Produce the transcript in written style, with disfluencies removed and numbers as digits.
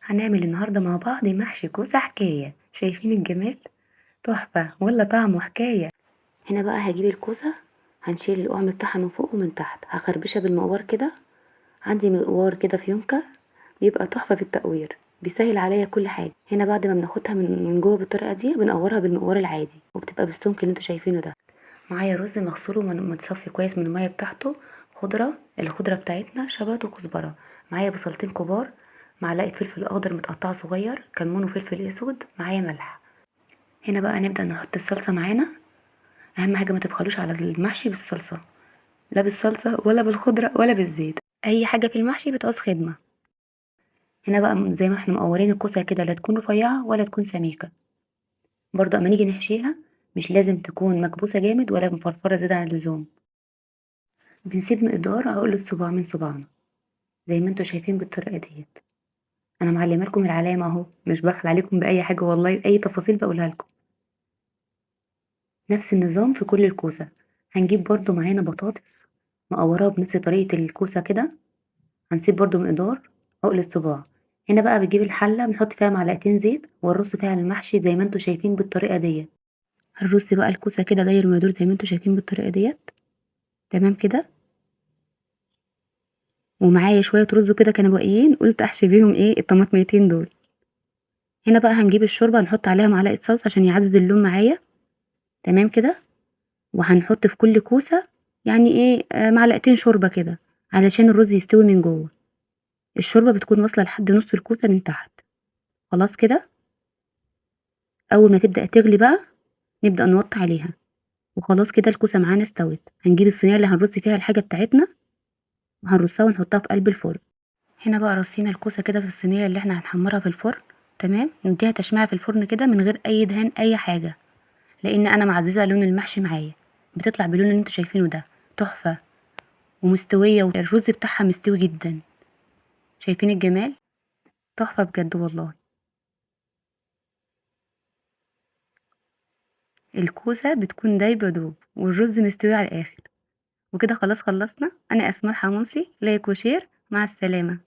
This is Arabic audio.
هنعمل النهاردة مع بعض محشي كوسة حكاية. شايفين الجمال؟ تحفة ولا طعمه حكاية. هنا بقى هجيب الكوسة، هنشيل القوام بتاعها من فوق ومن تحت، هخربشها بالمقوار كده. عندي مقوار كده فيونكة، بيبقى تحفة في التقوير، بيسهل عليا كل حاجة. هنا بعد ما بناخدها من جوه بالطريقة دي بنقورها بالمقوار العادي، وبتبقى بالسمك اللي انتوا شايفينه ده. معايا رز مغسول ومتصفي كويس من المية بتاعته. الخضرة بتاعتنا شبت وكزبرة. معايا بصلتين كبار، معلقة فلفل اخضر متقطعة صغير، كمون وفلفل اسود، معايا ملح. هنا بقى نبدأ نحط الصلصة معانا. اهم حاجة ما تبخلوش على المحشي بالصلصة، لا بالصلصة ولا بالخضرة ولا بالزيت، اي حاجة في المحشي بتعوز خدمة. هنا بقى زي ما احنا مقورين الكوسة كده، لا تكون رفيعة ولا تكون سميكة. برضو اما نيجي نحشيها مش لازم تكون مكبوسة جامد ولا مفرفرة زيادة عن اللزوم. بنسيب مقدار عقلة صباع من صباعنا، زي ما انتوا شايفين بالطريقة ديت. انا معلمه لكم العلامة اهو، مش بخل عليكم بأي حاجة والله، اي تفاصيل بقولها لكم. نفس النظام في كل الكوسة. هنجيب برضو معانا بطاطس مقوراها بنفس طريقة الكوسة كده، هنسيب برضو مقدار عقلة صباع. هنا بقى بنجيب الحلة، بنحط فيها معلقتين زيت ونرص فيها المحشي زي ما انتوا شايفين بالطريقة ديت. هنرص بقى الكوسة كده داير ما يدور زي ما انتوا شايفين بالطريقة ديت. تمام كده. ومعايا شوية رز كده كانوا باقيين، قلت احشي بيهم ايه الطماطميتين دول. هنا بقى هنجيب الشوربة، نحط عليها معلقة صلصة عشان يعزز اللون معايا. تمام كده. وهنحط في كل كوسة يعني ايه معلقتين شوربة كده، علشان الرز يستوي من جوه. الشوربة بتكون واصلة لحد نص الكوسة من تحت. خلاص كده. اول ما تبدأ تغلي بقى نبدأ نوطي عليها. وخلاص كده الكوسة معانا استوت. هنجيب الصينية اللي هنرص فيها الحاجة بتاعتنا، وهنرصها ونحطها في قلب الفرن. هنا بقى رصينا الكوسة كده في الصينية اللي احنا هنحمرها في الفرن. تمام. نديها تشميعة في الفرن كده من غير اي دهان اي حاجة، لان انا معززة لون المحشي معايا. بتطلع باللون اللي انتوا شايفينه ده، تحفة ومستوية، والرز بتاعها مستوي جدا. شايفين الجمال؟ تحفة بجد والله. الكوسة بتكون دايبة دوب والرز مستوي على الآخر. وكده خلاص خلصنا. أنا أسماء حموسي، لايك وشير، مع السلامة.